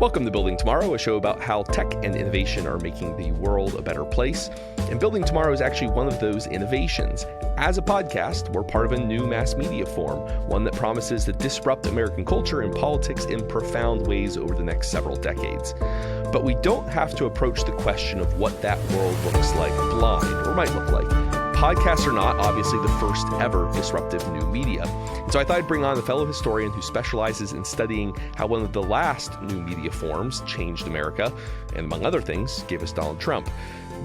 Welcome to Building Tomorrow, a show about how tech and innovation are making the world a better place. And Building Tomorrow is actually one of those innovations. As a podcast, we're part of a new mass media form, one that promises to disrupt American culture and politics in profound ways over the next several decades. But we don't have to approach the question of what that world looks like blind, or might look like. Podcasts are not, obviously, the first ever disruptive new media. And so I thought I'd bring on a fellow historian who specializes in studying how one of the last new media forms changed America, and among other things, gave us Donald Trump.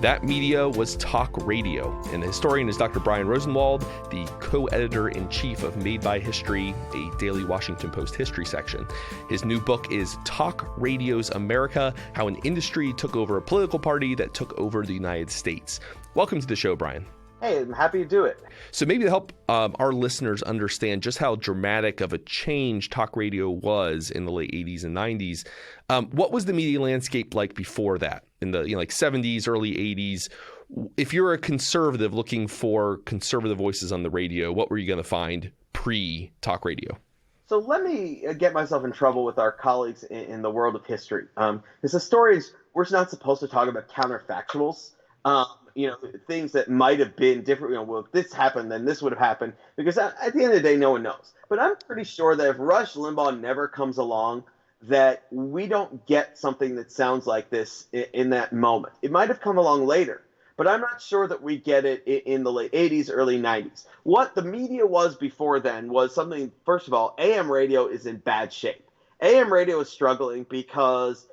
That media was talk radio, and the historian is Dr. Brian Rosenwald, the co-editor-in-chief of Made by History, a daily Washington Post history section. His new book is Talk Radio's America, How an Industry Took Over a Political Party That Took Over the United States. Welcome to the show, Brian. Hey, I'm happy to do it. So maybe to help our listeners understand just how dramatic of a change talk radio was in the late 80s and 90s, what was the media landscape like before that in the 70s, early 80s? If you're a conservative looking for conservative voices on the radio, what were you going to find pre-talk radio? So let me get myself in trouble with our colleagues in the world of history. As historians, we're not supposed to talk about counterfactuals. Things that might have been different. Well, if this happened, then this would have happened. Because at the end of the day, no one knows. But I'm pretty sure that if Rush Limbaugh never comes along, that we don't get something that sounds like this in that moment. It might have come along later, but I'm not sure that we get it in the late 80s, early 90s. What the media was before then was something, first of all, AM radio is in bad shape. AM radio is struggling because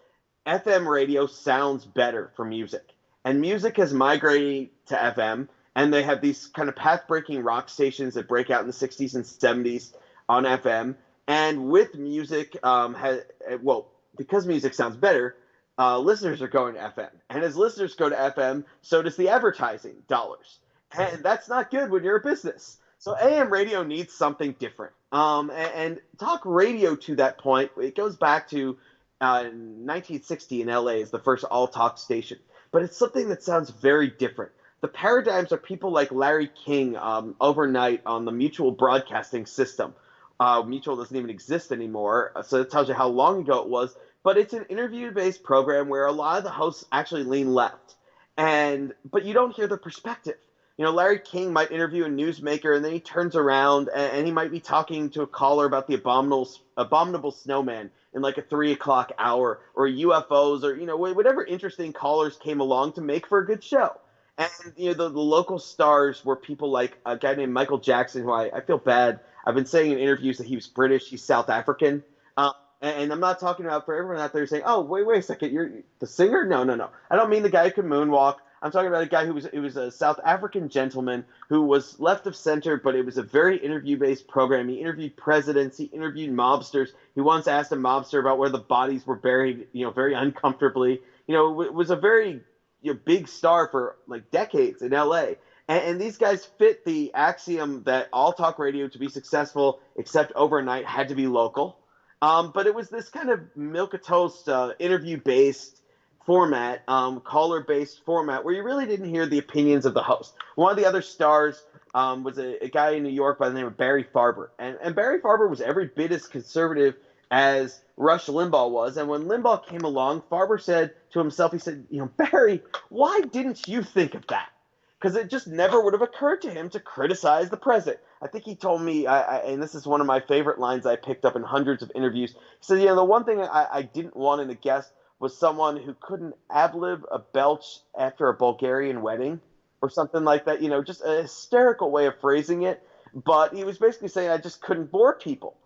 FM radio sounds better for music. And music has migrated to FM, and they have these kind of path-breaking rock stations that break out in the 60s and 70s on FM. And with music, because music sounds better, listeners are going to FM. And as listeners go to FM, so does the advertising dollars. And that's not good when you're a business. So AM radio needs something different. And talk radio to that point, it goes back to 1960 in LA is the first all-talk station. But it's something that sounds very different. The paradigms are people like Larry King overnight on the Mutual broadcasting system. Mutual doesn't even exist anymore, so it tells you how long ago it was. But it's an interview-based program where a lot of the hosts actually lean left. But you don't hear the perspective. Larry King might interview a newsmaker, and then he turns around, and he might be talking to a caller about the abominable snowman in like a 3 o'clock hour, or UFOs, or whatever interesting callers came along to make for a good show. And the local stars were people like a guy named Michael Jackson, who I feel bad. I've been saying in interviews that he was British, he's South African. And I'm not talking about for everyone out there saying, oh, wait a second, you're the singer? No. I don't mean the guy who can moonwalk. I'm talking about a guy who was a South African gentleman who was left of center, but it was a very interview-based program. He interviewed presidents. He interviewed mobsters. He once asked a mobster about where the bodies were buried, very uncomfortably. It was a very big star for like decades in L.A. And these guys fit the axiom that all talk radio to be successful, except overnight, had to be local. But it was this kind of milquetoast interview-based format, caller-based format, where you really didn't hear the opinions of the host. One of the other stars was a guy in New York by the name of Barry Farber. And Barry Farber was every bit as conservative as Rush Limbaugh was. And when Limbaugh came along, Farber said to himself, he said, Barry, why didn't you think of that? Because it just never would have occurred to him to criticize the president. I think he told me, and this is one of my favorite lines I picked up in hundreds of interviews. He said, the one thing I didn't want in a guest was someone who couldn't ad-lib a belch after a Bulgarian wedding or something like that, just a hysterical way of phrasing it. But he was basically saying I just couldn't bore people.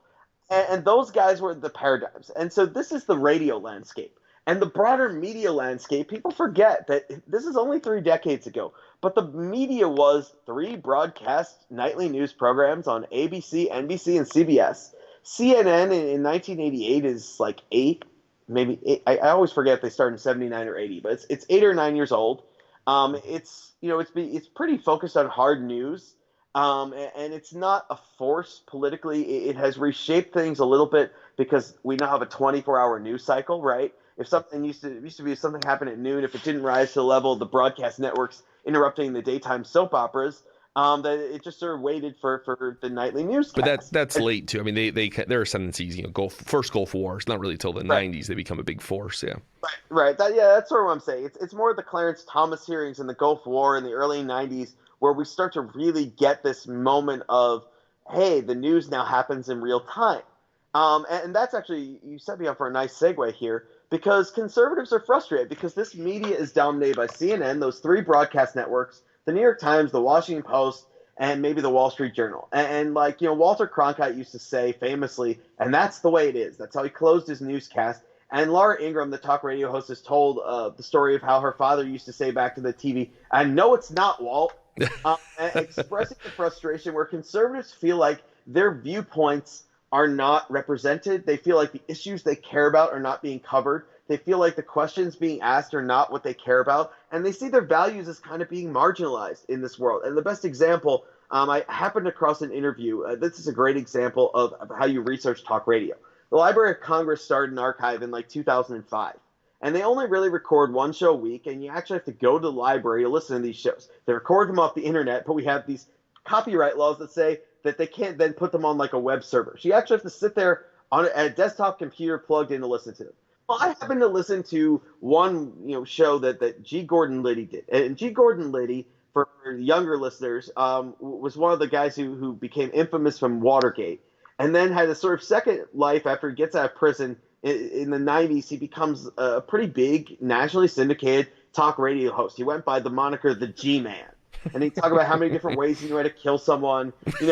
And those guys were the paradigms. And so this is the radio landscape. And the broader media landscape, people forget that this is only 3 decades ago. But the media was 3 broadcast nightly news programs on ABC, NBC, and CBS. CNN in 1988 is like 8. Maybe 8, I always forget if they started in 79 or 80, but it's 8 or 9 years old. It's pretty focused on hard news, and it's not a force politically. It has reshaped things a little bit because we now have a 24-hour news cycle, right? If something used to be something happened at noon, if it didn't rise to the level of the broadcast networks interrupting the daytime soap operas, that it just sort of waited for the nightly newscast. But that's late too. I mean, there are ascendancies. First Gulf War. It's not really till the '90s they become a big force. Yeah. Right. That's sort of what I'm saying. It's more the Clarence Thomas hearings in the Gulf War in the early '90s where we start to really get this moment of, hey, the news now happens in real time. And that's actually, you set me up for a nice segue here, because conservatives are frustrated because this media is dominated by CNN, those three broadcast networks, the New York Times, the Washington Post, and maybe the Wall Street Journal. And Walter Cronkite used to say famously, and that's the way it is. That's how he closed his newscast. And Laura Ingraham, the talk radio host, has told the story of how her father used to say back to the TV, "And no, it's not, Walt." Expressing the frustration where conservatives feel like their viewpoints are not represented. They feel like the issues they care about are not being covered. They feel like the questions being asked are not what they care about. And they see their values as kind of being marginalized in this world. And the best example, I happened across an interview. This is a great example of how you research talk radio. The Library of Congress started an archive in 2005. And they only really record one show a week, and you actually have to go to the library to listen to these shows. They record them off the internet, but we have these copyright laws that say that they can't then put them on a web server. So you actually have to sit there on a desktop computer plugged in to listen to them. Well, I happened to listen to one show that G. Gordon Liddy did. And G. Gordon Liddy, for younger listeners, was one of the guys who became infamous from Watergate, and then had a sort of second life after he gets out of prison. In the 90s, he becomes a pretty big, nationally syndicated talk radio host. He went by the moniker The G-Man. And he talked about how many different ways he knew how to kill someone. He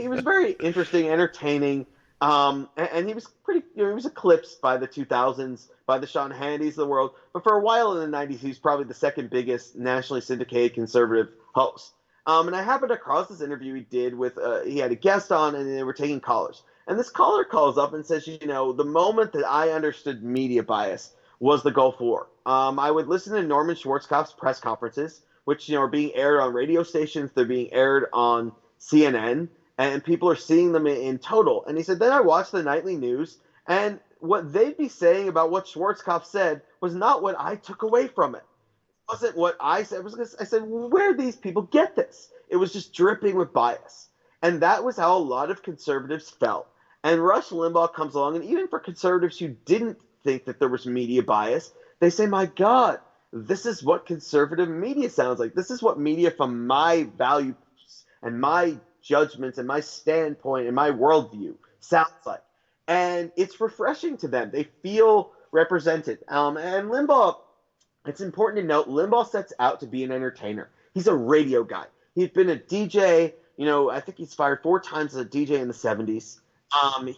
was very interesting, entertaining, and he was he was eclipsed by the 2000s, by the Sean Hannitys of the world. But for a while in the 90s, he was probably the second biggest nationally syndicated conservative host. And I happened across this interview he did with, he had a guest on, and they were taking callers. And this caller calls up and says, the moment that I understood media bias was the Gulf War. I would listen to Norman Schwarzkopf's press conferences, which are being aired on radio stations. They're being aired on CNN, and people are seeing them in total. And he said, then I watched the nightly news, and what they'd be saying about what Schwarzkopf said was not what I took away from it. It wasn't what I said. I said, where do these people get this? It was just dripping with bias. And that was how a lot of conservatives felt. And Rush Limbaugh comes along, and even for conservatives who didn't think that there was media bias, they say, my God, this is what conservative media sounds like. This is what media from my values and my judgments and my standpoint and my worldview sounds like. And it's refreshing to them. They feel represented. And Limbaugh, it's important to note, Limbaugh sets out to be an entertainer. He's a radio guy. He's been a DJ. I think he's fired 4 times as a DJ in the 70s.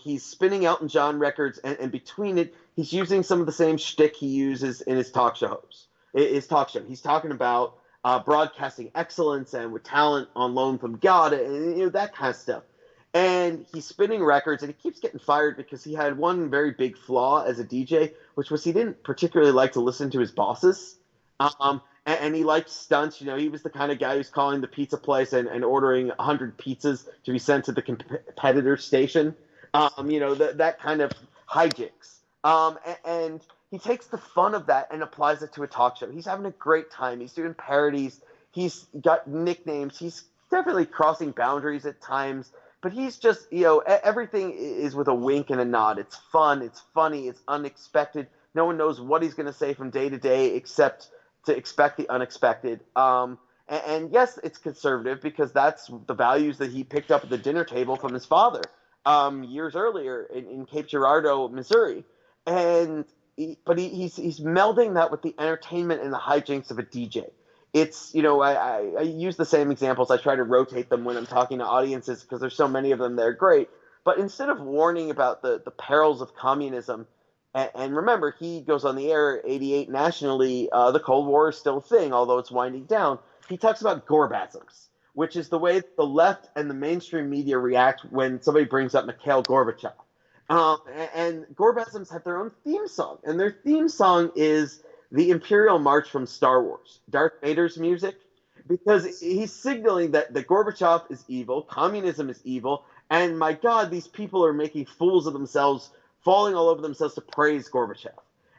He's spinning Elton John records, and between it, he's using some of the same shtick he uses in his talk shows. He's talking about broadcasting excellence and with talent on loan from God, and that kind of stuff. And he's spinning records, and he keeps getting fired because he had one very big flaw as a DJ, which was he didn't particularly like to listen to his bosses. And he liked stunts. He was the kind of guy who's calling the pizza place and ordering 100 pizzas to be sent to the competitor station. That kind of hijinks. And he takes the fun of that and applies it to a talk show. He's having a great time. He's doing parodies. He's got nicknames. He's definitely crossing boundaries at times. But he's just, everything is with a wink and a nod. It's fun. It's funny. It's unexpected. No one knows what he's going to say from day to day except to expect the unexpected. And yes, it's conservative because that's the values that he picked up at the dinner table from his father years earlier in Cape Girardeau, Missouri. But he's melding that with the entertainment and the hijinks of a DJ. It's, I use the same examples. I try to rotate them when I'm talking to audiences because there's so many of them that are great. But instead of warning about the perils of communism, and remember, he goes on the air 88 nationally. The Cold War is still a thing, although it's winding down. He talks about Gorbasms, which is the way the left and the mainstream media react when somebody brings up Mikhail Gorbachev. And Gorbasms have their own theme song, and their theme song is the Imperial March from Star Wars, Darth Vader's music, because he's signaling that Gorbachev is evil, communism is evil, and my God, these people are making fools of themselves, falling all over themselves to praise Gorbachev.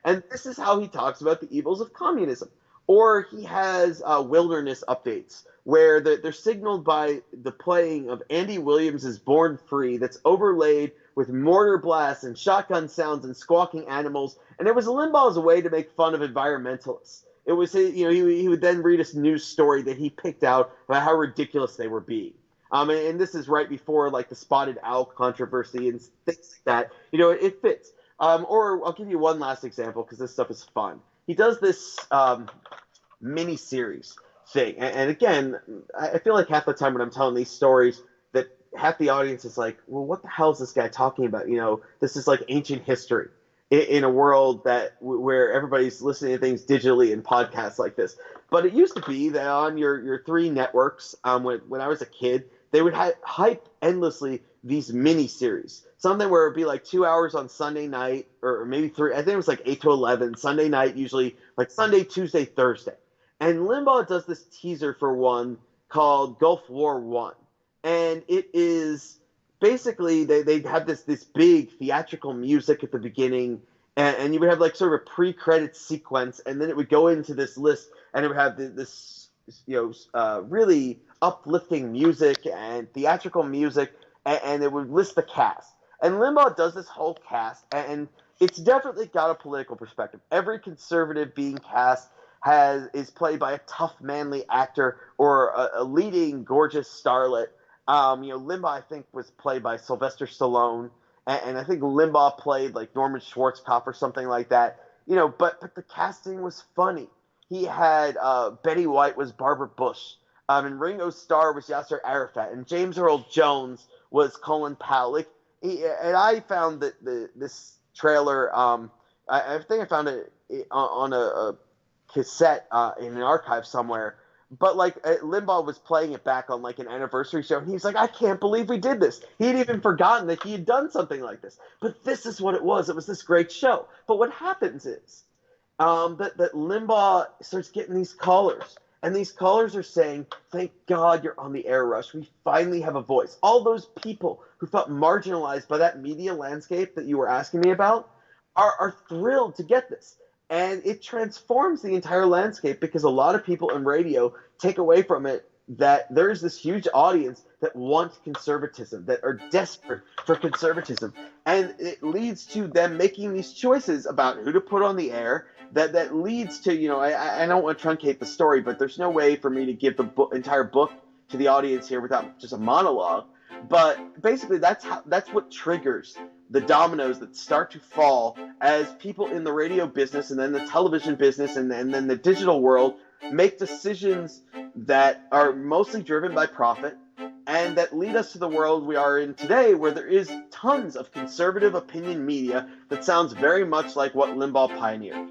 And this is how he talks about the evils of communism. Or he has wilderness updates where they're signaled by the playing of Andy Williams' Born Free that's overlaid with mortar blasts and shotgun sounds and squawking animals. And it was Limbaugh's way to make fun of environmentalists. It was, he would then read a news story that he picked out about how ridiculous they were being. And this is right before like the spotted owl controversy and things like that. It fits. Or I'll give you one last example because this stuff is fun. He does this mini-series thing. And again, I feel like half the time when I'm telling these stories that half the audience is like, well, what the hell is this guy talking about? This is like ancient history in a world where everybody's listening to things digitally and podcasts like this. But it used to be that on your three networks, when I was a kid, they would hype endlessly these mini-series. Something where it would be like 2 hours on Sunday night, or maybe 3. I think it was like 8 to 11, Sunday night, usually like Sunday, Tuesday, Thursday. And Limbaugh does this teaser for one called Gulf War I. And it is basically, they have this big theatrical music at the beginning, and you would have like sort of a pre-credit sequence, and then it would go into this list, and it would have this really uplifting music and theatrical music, and it would list the cast. And Limbaugh does this whole cast, and it's definitely got a political perspective. Every conservative being cast is played by a tough, manly actor or a leading, gorgeous starlet. Limbaugh, I think, was played by Sylvester Stallone, and I think Limbaugh played like Norman Schwarzkopf or something like that. But the casting was funny. He had Betty White was Barbara Bush, and Ringo Starr was Yasser Arafat, and James Earl Jones was Colin Powell. And I found that this trailer, I think I found it on a cassette in an archive somewhere. But like Limbaugh was playing it back on like an anniversary show, and he's like, I can't believe we did this. He'd even forgotten that he had done something like this. But this is what it was. It was this great show. But what happens is that Limbaugh starts getting these callers. And these callers are saying, thank God you're on the air, Rush. We finally have a voice. All those people who felt marginalized by that media landscape that you were asking me about are thrilled to get this. And it transforms the entire landscape because a lot of people in radio take away from it that there's this huge audience that wants conservatism, that are desperate for conservatism. And it leads to them making these choices about who to put on the air that leads to, I don't want to truncate the story, but there's no way for me to give the entire book to the audience here without just a monologue. But basically that's what triggers the dominoes that start to fall as people in the radio business and then the television business and then the digital world make decisions that are mostly driven by profit and that lead us to the world we are in today, where there is tons of conservative opinion media that sounds very much like what Limbaugh pioneered.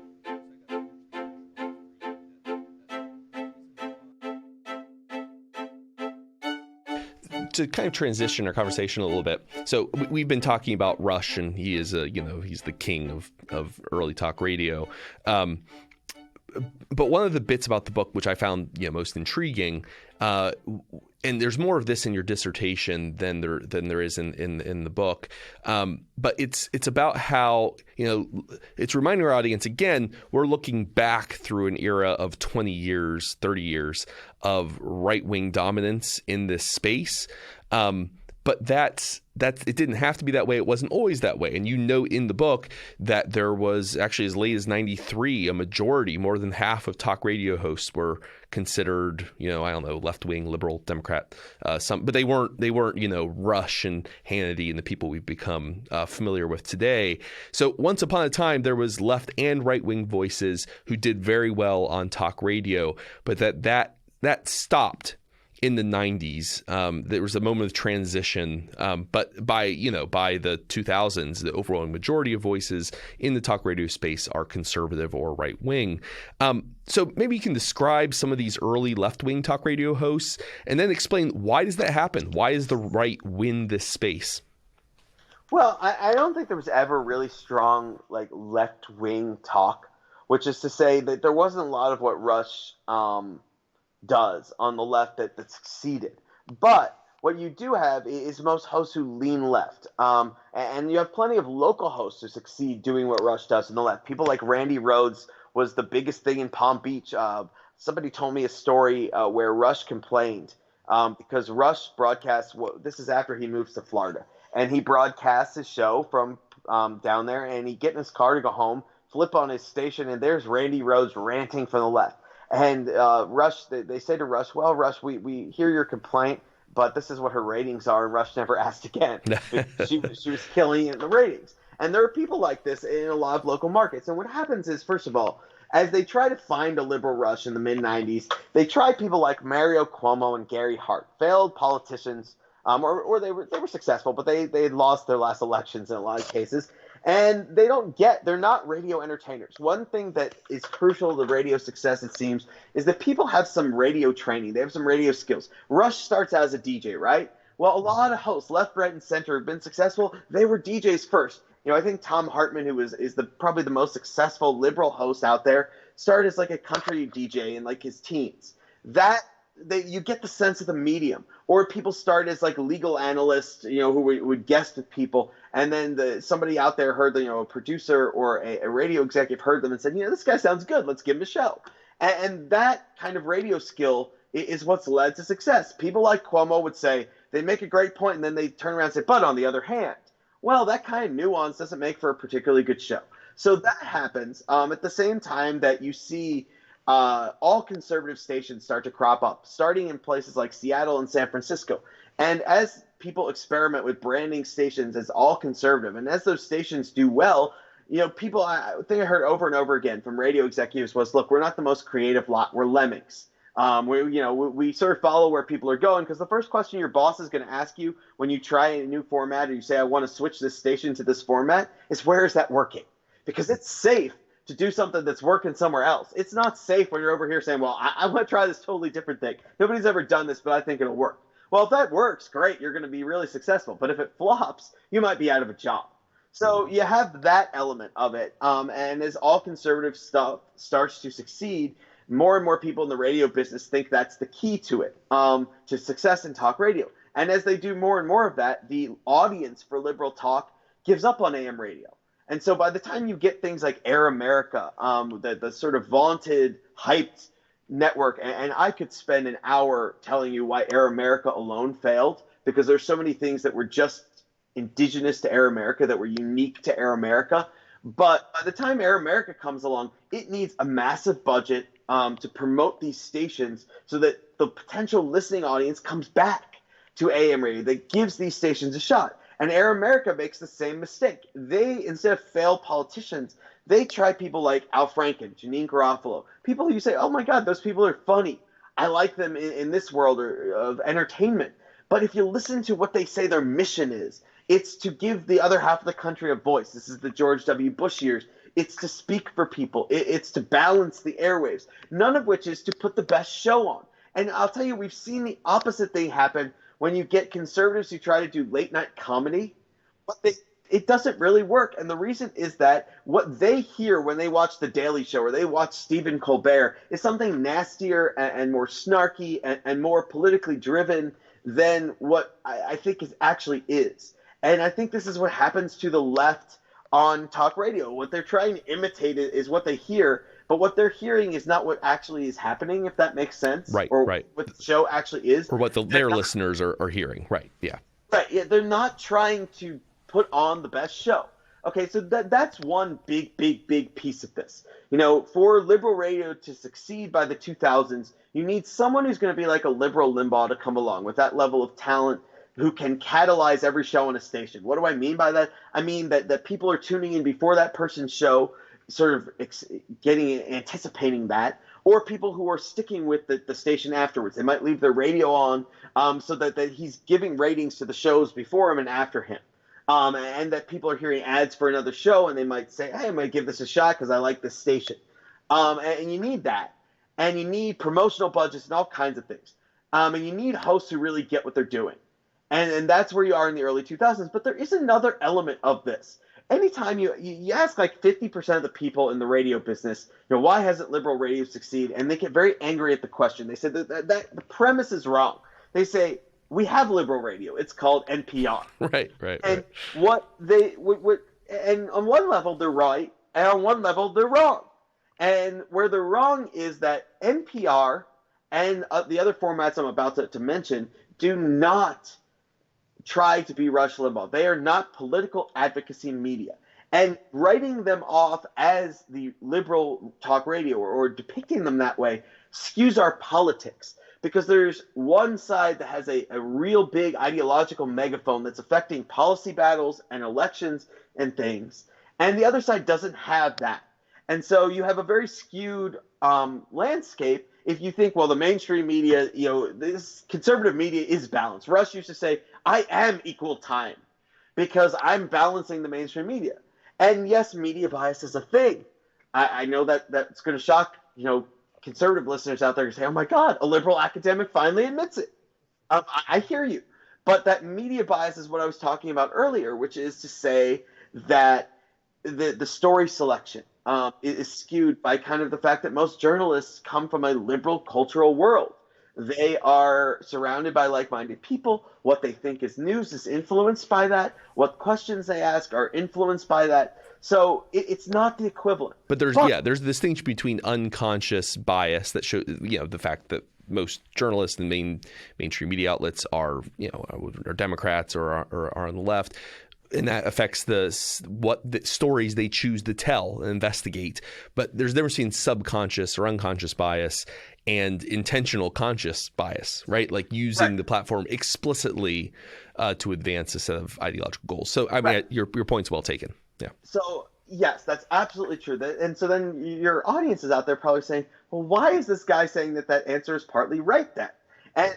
To kind of transition our conversation a little bit. So we've been talking about Rush, and he is he's the king of early talk radio. But one of the bits about the book, which I found most intriguing, and there's more of this in your dissertation than there is in the book. But it's about how, it's reminding our audience, again, we're looking back through an era of 20 years, 30 years of right-wing dominance in this space. But that's it didn't have to be that way. It wasn't always that way. And in the book that there was actually as late as 93, a majority, more than half of talk radio hosts were considered, left-wing, liberal, Democrat. But they weren't, Rush and Hannity and the people we've become familiar with today. So once upon a time, there was left and right-wing voices who did very well on talk radio, but that stopped in the 90s. There was a moment of transition, but by the 2000s, the overwhelming majority of voices in the talk radio space are conservative or right wing. So maybe you can describe some of these early left wing talk radio hosts, and then explain, why does that happen? Why does the right win this space? Well, I don't think there was ever really strong left wing talk, which is to say that there wasn't a lot of what Rush does on the left that succeeded. But what you do have is most hosts who lean left. And you have plenty of local hosts who succeed doing what Rush does on the left. People like Randy Rhoads was the biggest thing in Palm Beach. Somebody told me a story where Rush complained because Rush broadcasts. This is after he moves to Florida, and he broadcasts his show from down there, and he get in his car to go home, flip on his station, and there's Randy Rhoads ranting from the left. And Rush, they say to Rush, well, Rush, we hear your complaint, but this is what her ratings are, and Rush never asked again. she was killing it in the ratings. And there are people like this in a lot of local markets. And what happens is, first of all, as they try to find a liberal Rush in the mid-'90s, they tried people like Mario Cuomo and Gary Hart, failed politicians, or they were successful, but they had lost their last elections in a lot of cases. And they're not radio entertainers. One thing that is crucial to radio success, it seems, is that people have some radio training. They have some radio skills. Rush starts out as a DJ, right? Well, a lot of hosts, left, right, and center, have been successful. They were DJs first. I think Tom Hartman, who is probably the most successful liberal host out there, started as like a country DJ in like his teens. You get the sense of the medium. Or people start as like legal analysts, who would guest with people, and then somebody out there heard, a producer or a radio executive heard them and said, this guy sounds good, let's give him a show. And that kind of radio skill is what's led to success. People like Cuomo would say, they make a great point, and then they turn around and say, but on the other hand. Well, that kind of nuance doesn't make for a particularly good show. So that happens at the same time that you see all conservative stations start to crop up, starting in places like Seattle and San Francisco. And as people experiment with branding stations as all conservative, and as those stations do well, people, I think I heard over and over again from radio executives was, look, we're not the most creative lot, we're lemmings. We sort of follow where people are going, because the first question your boss is going to ask you when you try a new format or you say, I want to switch this station to this format, is where is that working? Because it's safe to do something that's working somewhere else. It's not safe when you're over here saying, well, I want to try this totally different thing. Nobody's ever done this, but I think it'll work. Well, if that works, great, you're going to be really successful. But if it flops, you might be out of a job. So you have that element of it. And as all conservative stuff starts to succeed, more and more people in the radio business think that's the key to it, to success in talk radio. And as they do more and more of that, the audience for liberal talk gives up on AM radio. And so by the time you get things like Air America, the sort of vaunted, hyped network, and I could spend an hour telling you why Air America alone failed, because there's so many things that were just indigenous to Air America, that were unique to Air America. But by the time Air America comes along, it needs a massive budget to promote these stations so that the potential listening audience comes back to AM radio, that gives these stations a shot. And Air America makes the same mistake. They, instead of failed politicians, they try people like Al Franken, Janine Garofalo, people who you say, oh my God, those people are funny. I like them in this world of entertainment. But if you listen to what they say their mission is, it's to give the other half of the country a voice. This is the George W. Bush years. It's to speak for people. It's to balance the airwaves, none of which is to put the best show on. And I'll tell you, we've seen the opposite thing happen when you get conservatives who try to do late night comedy, but it doesn't really work. And the reason is that what they hear when they watch The Daily Show or they watch Stephen Colbert is something nastier and more snarky and more politically driven than what I think it actually is. And I think this is what happens to the left on talk radio. What they're trying to imitate is what they hear, but what they're hearing is not what actually is happening, if that makes sense. Right, or right. what the show actually is. Or what their listeners are hearing. Right, yeah. Right, yeah, they're not trying to put on the best show. Okay, so that's one big piece of this. For liberal radio to succeed by the 2000s, you need someone who's going to be like a liberal Limbaugh to come along with that level of talent, who can catalyze every show on a station. What do I mean by that? I mean that people are tuning in before that person's show, sort of anticipating that, or people who are sticking with the station afterwards. They might leave their radio on so that he's giving ratings to the shows before him and after him. And that people are hearing ads for another show, and they might say, hey, I might give this a shot because I like this station. And you need that. And you need promotional budgets and all kinds of things. And you need hosts who really get what they're doing. And that's where you are in the early 2000s. But there is another element of this. Anytime you ask like 50% of the people in the radio business, why hasn't liberal radio succeeded? And they get very angry at the question. They said that the premise is wrong. They say, we have liberal radio. It's called NPR. Right. And what and on one level, they're right. And on one level, they're wrong. And where they're wrong is that NPR and the other formats I'm about to mention do not try to be Rush Limbaugh. They are not political advocacy media. And writing them off as the liberal talk radio or depicting them that way skews our politics, because there's one side that has a real big ideological megaphone that's affecting policy battles and elections and things, and the other side doesn't have that. And so you have a very skewed landscape if you think, well, the mainstream media, this conservative media is balanced. Rush used to say, I am equal time because I'm balancing the mainstream media. And yes, media bias is a thing. I know that's going to shock, conservative listeners out there who say, oh my God, a liberal academic finally admits it. I hear you. But that media bias is what I was talking about earlier, which is to say that the story selection is skewed by kind of the fact that most journalists come from a liberal cultural world. They are surrounded by like-minded people. What they think is news is influenced by that. What questions they ask are influenced by that. So it's not the equivalent. But there's a distinction between unconscious bias that shows, the fact that most journalists and mainstream media outlets are Democrats or are on the left. And that affects what the stories they choose to tell and investigate. But there's a difference between subconscious or unconscious bias and intentional conscious bias, right? Like using the platform explicitly to advance a set of ideological goals. So, I mean, your point's well taken. Yeah. So, yes, that's absolutely true. And so then your audience is out there probably saying, well, why is this guy saying that answer is partly right then?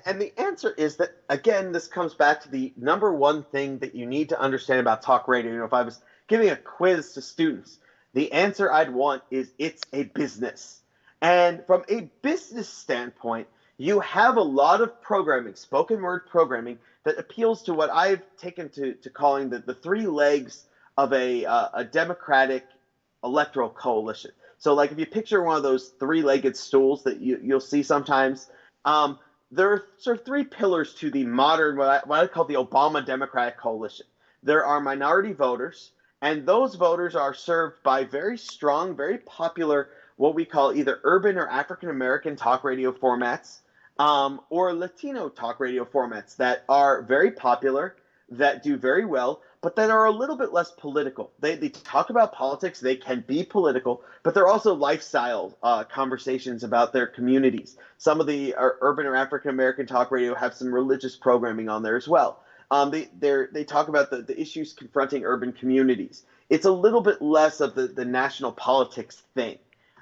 And the answer is that, again, this comes back to the number one thing that you need to understand about talk radio. If I was giving a quiz to students, the answer I'd want is it's a business. And from a business standpoint, you have a lot of programming, spoken word programming, that appeals to what I've taken to calling the three legs of a democratic electoral coalition. So like if you picture one of those three-legged stools that you'll see sometimes, there are sort of three pillars to the modern, what I call the Obama Democratic Coalition. There are minority voters, and those voters are served by very strong, very popular, what we call either urban or African-American talk radio formats, or Latino talk radio formats that are very popular, that do very well, but that are a little bit less political. They talk about politics, they can be political, but they're also lifestyle conversations about their communities. Some of the urban or African-American talk radio have some religious programming on there as well. They talk about the issues confronting urban communities. It's a little bit less of the national politics thing.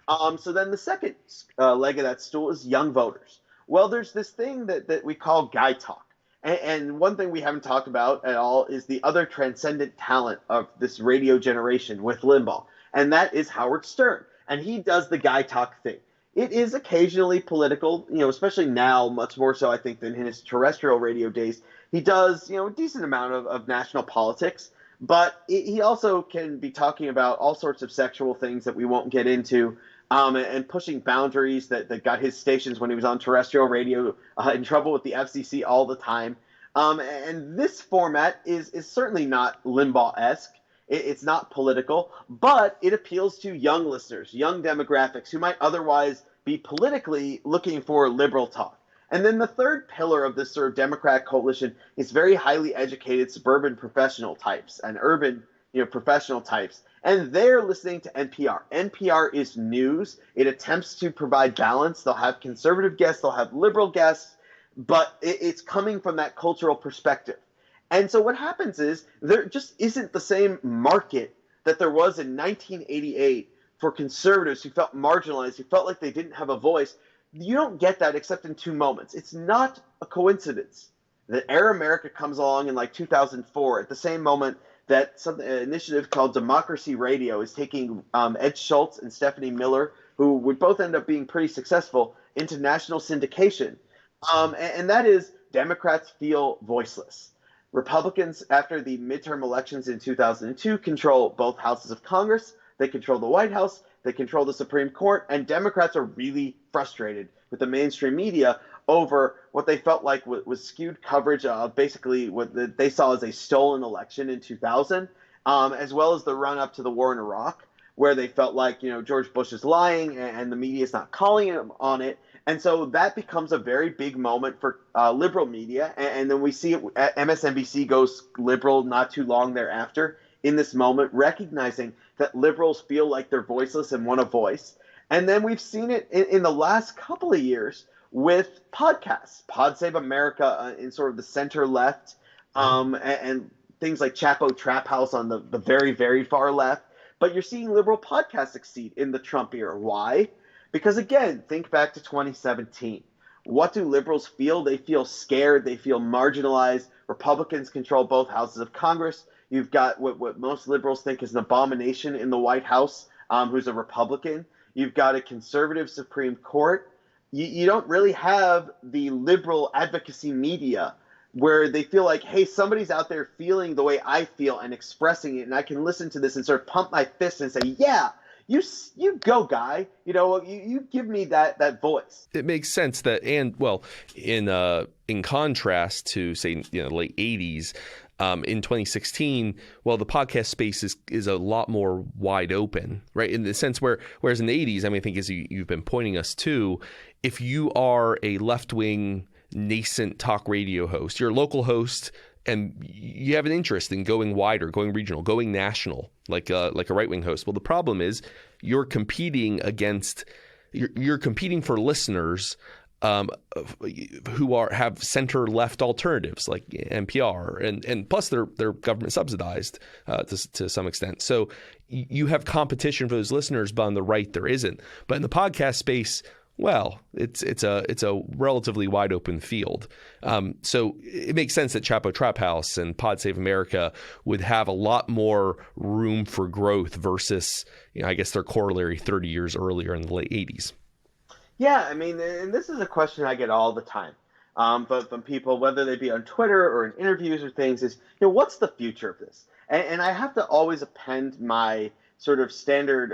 So then the second leg of that stool is young voters. Well, there's this thing that we call guy talk. And one thing we haven't talked about at all is the other transcendent talent of this radio generation with Limbaugh, and that is Howard Stern. And he does the guy talk thing. It is occasionally political, especially now, much more so, I think, than in his terrestrial radio days. He does, a decent amount of national politics, but he also can be talking about all sorts of sexual things that we won't get into, and pushing boundaries that got his stations when he was on terrestrial radio in trouble with the FCC all the time. And this format is certainly not Limbaugh-esque. It's not political, but it appeals to young listeners, young demographics who might otherwise be politically looking for liberal talk. And then the third pillar of this sort of Democratic coalition is very highly educated suburban professional types and urban professional types. And they're listening to NPR. NPR is news. It attempts to provide balance. They'll have conservative guests. They'll have liberal guests. But it's coming from that cultural perspective. And so what happens is there just isn't the same market that there was in 1988 for conservatives who felt marginalized, who felt like they didn't have a voice. You don't get that except in two moments. It's not a coincidence that Air America comes along in like 2004 at the same moment that an initiative called Democracy Radio is taking Ed Schultz and Stephanie Miller, who would both end up being pretty successful, into national syndication. And that is Democrats feel voiceless. Republicans, after the midterm elections in 2002, control both houses of Congress. They control the White House. They control the Supreme Court. And Democrats are really frustrated with the mainstream media over what they felt like was skewed coverage of basically what they saw as a stolen election in 2000, as well as the run-up to the war in Iraq, where they felt like, George Bush is lying and the media is not calling him on it. And so that becomes a very big moment for liberal media. And then we see it, MSNBC goes liberal not too long thereafter in this moment, recognizing that liberals feel like they're voiceless and want a voice. And then we've seen it in the last couple of years with podcasts, Pod Save America in sort of the center left, and things like Chapo Trap House on the very, very far left. But you're seeing liberal podcasts succeed in the Trump era. Why? Because, again, think back to 2017. What do liberals feel? They feel scared. They feel marginalized. Republicans control both houses of Congress. You've got what most liberals think is an abomination in the White House, who's a Republican. You've got a conservative Supreme Court. You don't really have the liberal advocacy media where they feel like, hey, somebody's out there feeling the way I feel and expressing it, and I can listen to this and sort of pump my fist and say, yeah, you go, guy. You give me that voice. It makes sense that, and well, in contrast to, say, late 80s, in 2016, well, the podcast space is a lot more wide open, right? In the sense whereas in the 80s, I think as you've been pointing us to, if you are a left-wing nascent talk radio host, you're a local host, and you have an interest in going wider, going regional, going national, like a right-wing host. Well, the problem is you're competing for listeners who have center left alternatives like NPR, and plus they're government subsidized to some extent. So you have competition for those listeners, but on the right there isn't. But in the podcast space, well, it's a relatively wide open field. So it makes sense that Chapo Trap House and Pod Save America would have a lot more room for growth versus, I guess, their corollary 30 years earlier in the late 80s. Yeah, and this is a question I get all the time, but from people, whether they be on Twitter or in interviews or things, is, what's the future of this? And I have to always append my sort of standard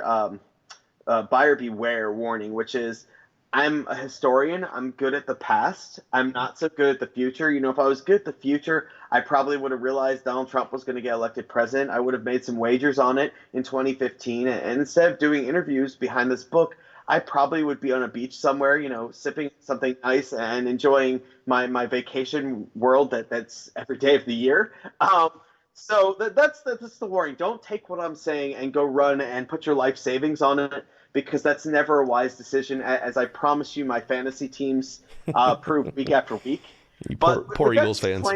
buyer beware warning, which is, I'm a historian. I'm good at the past. I'm not so good at the future. If I was good at the future, I probably would have realized Donald Trump was going to get elected president. I would have made some wagers on it in 2015. And instead of doing interviews behind this book, I probably would be on a beach somewhere, sipping something nice and enjoying my vacation world that's every day of the year. So that's the warning. Don't take what I'm saying and go run and put your life savings on it, because that's never a wise decision, as I promise you my fantasy teams prove week after week. Poor Eagles fans.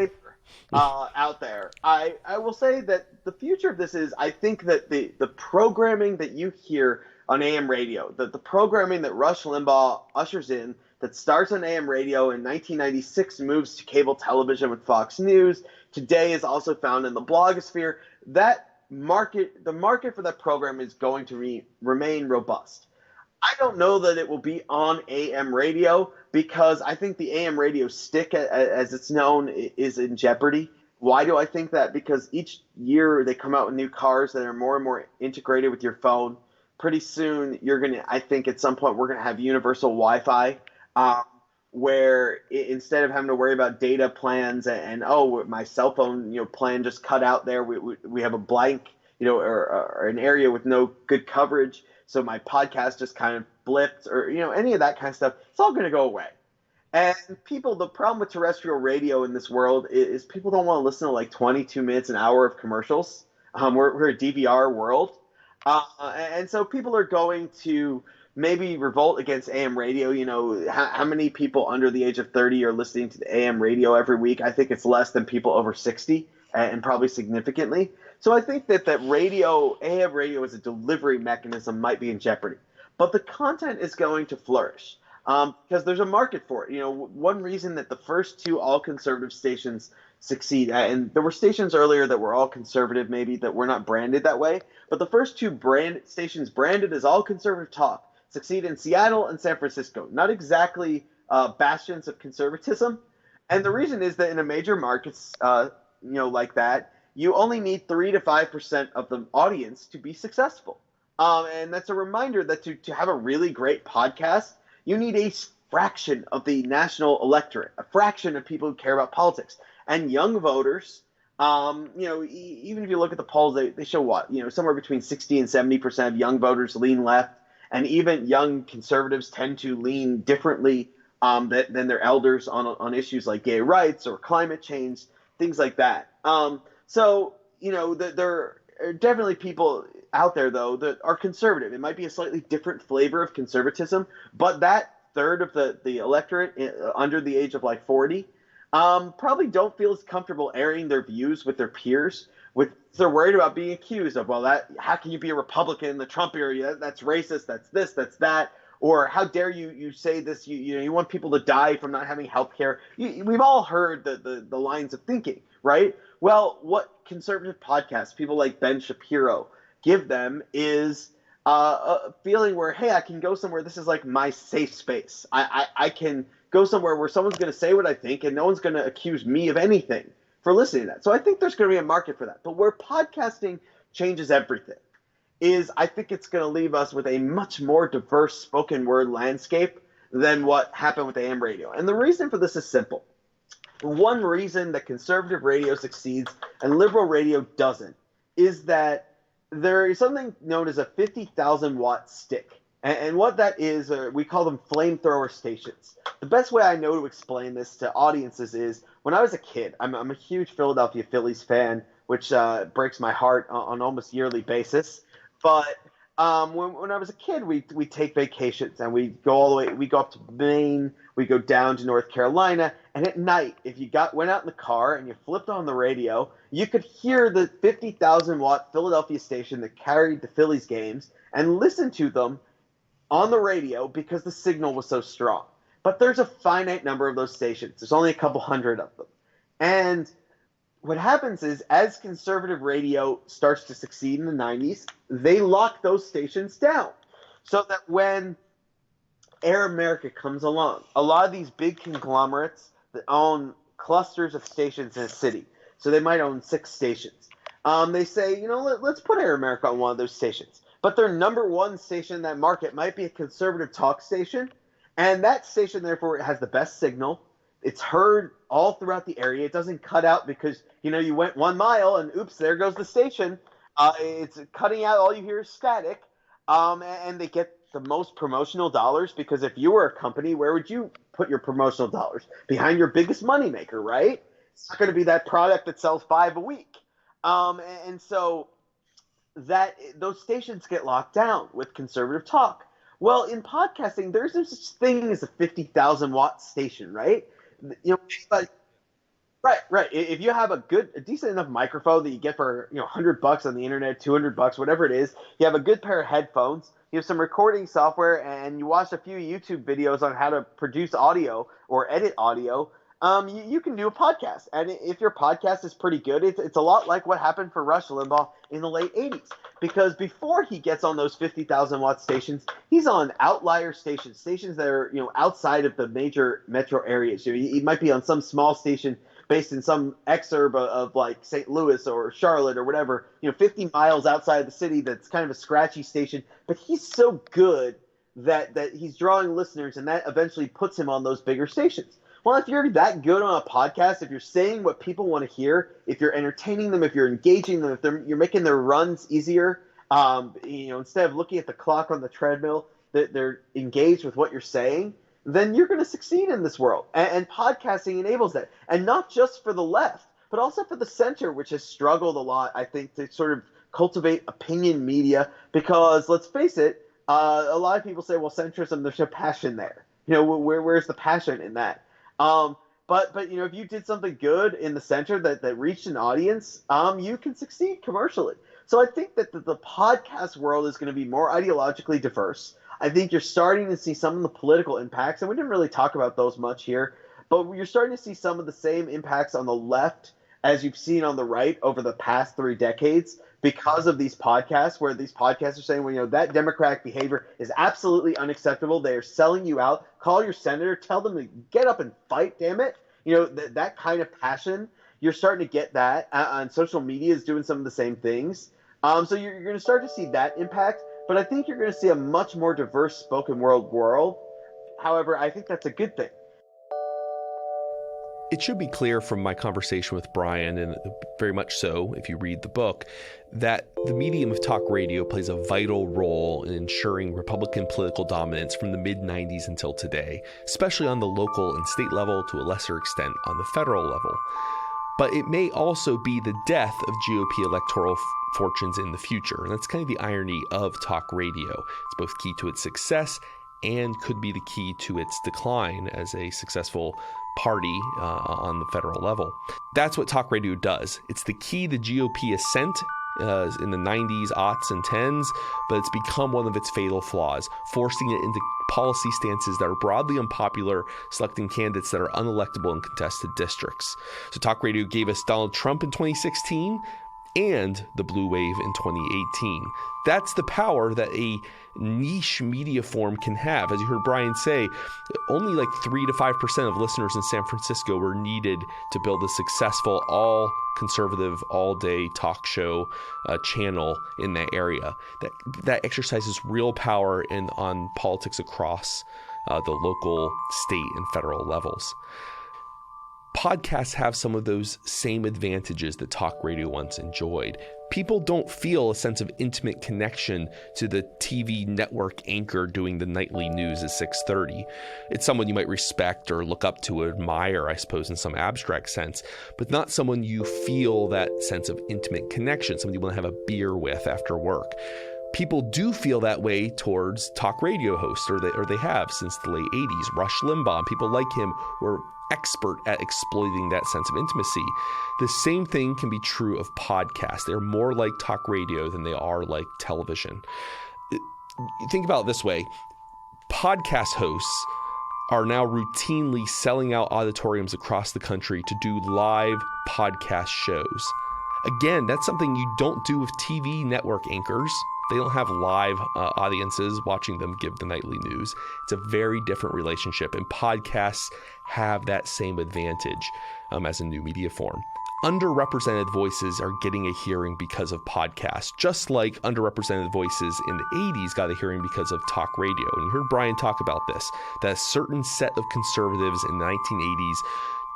Out there, I will say that the future of this is, I think that the programming that you hear on AM radio, the programming that Rush Limbaugh ushers in, that starts on AM radio in 1996, moves to cable television with Fox News, today is also found in the blogosphere. The market for that program is going to remain robust. I don't know that it will be on AM radio, because I think the AM radio stick, as it's known, is in jeopardy. Why do I think that? Because each year they come out with new cars that are more and more integrated with your phone. Pretty soon, I think at some point we're going to have universal Wi-Fi, where instead of having to worry about data plans and my cell phone plan just cut out there, we have a blank or an area with no good coverage, so my podcast just kind of blipped, or any of that kind of stuff. It's all going to go away. And the problem with terrestrial radio in this world is people don't want to listen to like 22 minutes, an hour of commercials. We're a DVR world. And so people are going to maybe revolt against AM radio. How many people under the age of 30 are listening to the AM radio every week? I think it's less than people over 60, and probably significantly. So I think that AM radio as a delivery mechanism might be in jeopardy. But the content is going to flourish, because there's a market for it. One reason that the first two all-conservative stations succeed, and there were stations earlier that were all conservative, maybe, that were not branded that way, but the first two stations branded as all conservative talk succeed in Seattle and San Francisco. Not exactly bastions of conservatism, and the reason is that in a major markets, like that, you only need 3 to 5% of the audience to be successful, and that's a reminder that to have a really great podcast, you need a fraction of the national electorate, a fraction of people who care about politics. And young voters Even if you look at the polls, they show what, somewhere between 60 and 70% of young voters lean left, and even young conservatives tend to lean differently than their elders on issues like gay rights or climate change, things like that. There are definitely people out there, though, that are conservative. It might be a slightly different flavor of conservatism, but that third of the electorate under the age of like 40 probably don't feel as comfortable airing their views with their peers. They're worried about being accused of, how can you be a Republican in the Trump era? That's racist. That's this. That's that. Or how dare you say this? You want people to die from not having health care. We've all heard the lines of thinking, right? Well, what conservative podcasts, people like Ben Shapiro, give them is a feeling where, hey, I can go somewhere. This is like my safe space. I can go somewhere where someone's going to say what I think and no one's going to accuse me of anything for listening to that. So I think there's going to be a market for that. But where podcasting changes everything is I think it's going to leave us with a much more diverse spoken word landscape than what happened with AM radio. And the reason for this is simple. One reason that conservative radio succeeds and liberal radio doesn't is that there is something known as a 50,000 watt stick. And what that is, we call them flamethrower stations. The best way I know to explain this to audiences is when I was a kid, I'm a huge Philadelphia Phillies fan, which breaks my heart on almost yearly basis. But when I was a kid, we take vacations and we go all the way. We go up to Maine, we go down to North Carolina, and at night, if you went out in the car and you flipped on the radio, you could hear the 50,000 watt Philadelphia station that carried the Phillies games and listen to them on the radio because the signal was so strong. But there's a finite number of those stations. There's only a couple hundred of them. And what happens is, as conservative radio starts to succeed in the 90s, they lock those stations down. So that when Air America comes along, a lot of these big conglomerates that own clusters of stations in a city, so they might own 6 stations, they say, let's put Air America on one of those stations. But their number one station in that market might be a conservative talk station, and that station, therefore, has the best signal. It's heard all throughout the area. It doesn't cut out because, you went 1 mile and oops, there goes the station. It's cutting out. All you hear is static. And they get the most promotional dollars because if you were a company, where would you put your promotional dollars? Behind your biggest moneymaker, right? It's not going to be that product that sells 5 a week. And so those stations get locked down with conservative talk. Well, in podcasting, there's no such thing as a 50,000 watt station, right? Right. If you have a decent enough microphone that you get for $100 on the internet, $200, whatever it is, you have a good pair of headphones, you have some recording software, and you watch a few YouTube videos on how to produce audio or edit audio, you can do a podcast. And if your podcast is pretty good, it's a lot like what happened for Rush Limbaugh in the late 80s. Because before he gets on those 50,000 watt stations, he's on outlier stations that are outside of the major metro areas. He might be on some small station based in some exurb of like St. Louis or Charlotte or whatever, 50 miles outside of the city. That's kind of a scratchy station, but he's so good that he's drawing listeners, and that eventually puts him on those bigger stations. Well, if you're that good on a podcast, if you're saying what people want to hear, if you're entertaining them, if you're engaging them, if you're making their runs easier, instead of looking at the clock on the treadmill, that they're engaged with what you're saying, then you're going to succeed in this world. And podcasting enables that. And not just for the left, but also for the center, which has struggled a lot, I think, to sort of cultivate opinion media. Because let's face it, a lot of people say, well, centrism, there's no passion there. Where's the passion in that? But if you did something good in the center that reached an audience, you can succeed commercially. So I think that the podcast world is going to be more ideologically diverse. I think you're starting to see some of the political impacts, and we didn't really talk about those much here, but you're starting to see some of the same impacts on the left as you've seen on the right over the past 3 decades because of these podcasts, where these podcasts are saying, well, that democratic behavior is absolutely unacceptable. They are selling you out. Call your senator. Tell them to get up and fight, damn it. That kind of passion, you're starting to get that. And social media is doing some of the same things. So you're going to start to see that impact. But I think you're going to see a much more diverse spoken word world. However, I think that's a good thing. It should be clear from my conversation with Brian, and very much so if you read the book, that the medium of talk radio plays a vital role in ensuring Republican political dominance from the mid-90s until today, especially on the local and state level, to a lesser extent on the federal level. But it may also be the death of GOP electoral fortunes in the future. And that's kind of the irony of talk radio. It's both key to its success and could be the key to its decline as a successful party on the federal level. That's what talk radio does. It's the key to GOP ascent in the 90s, aughts, and 10s, but it's become one of its fatal flaws, forcing it into policy stances that are broadly unpopular, selecting candidates that are unelectable in contested districts. So talk radio gave us Donald Trump in 2016 and the blue wave in 2018. That's the power that a niche media form can have. As you heard Brian say, only like 3 to 5% of listeners in San Francisco were needed to build a successful all-conservative, all-day talk show channel in that area. That exercises real power on politics across the local, state, and federal levels. Podcasts have some of those same advantages that talk radio once enjoyed. People don't feel a sense of intimate connection to the TV network anchor doing the nightly news at 6:30. It's someone you might respect or look up to, or admire, I suppose, in some abstract sense, but not someone you feel that sense of intimate connection, someone you want to have a beer with after work. People do feel that way towards talk radio hosts, or they have since the late 80s. Rush Limbaugh and people like him were expert at exploiting that sense of intimacy. The same thing can be true of podcasts. They're more like talk radio than they are like television. Think about it this way. Podcast hosts are now routinely selling out auditoriums across the country to do live podcast shows. Again, that's something you don't do with TV network anchors. They don't have live audiences watching them give the nightly news. It's a very different relationship, and podcasts have that same advantage as a new media form. Underrepresented voices are getting a hearing because of podcasts, just like underrepresented voices in the 80s got a hearing because of talk radio. And you heard Brian talk about this, that a certain set of conservatives in the 1980s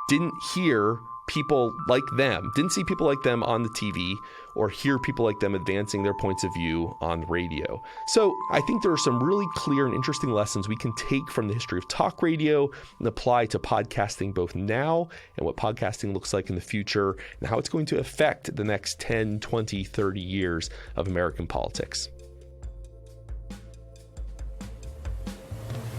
didn't hear people like them, didn't see people like them on the TV or hear people like them advancing their points of view on the radio. So I think there are some really clear and interesting lessons we can take from the history of talk radio and apply to podcasting both now and what podcasting looks like in the future and how it's going to affect the next 10, 20, 30 years of American politics.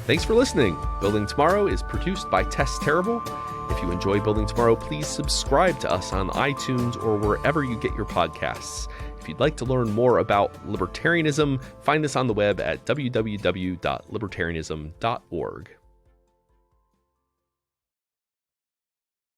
Thanks for listening. Building Tomorrow is produced by Tess Terrible. If you enjoy Building Tomorrow, please subscribe to us on iTunes or wherever you get your podcasts. If you'd like to learn more about libertarianism, find us on the web at www.libertarianism.org.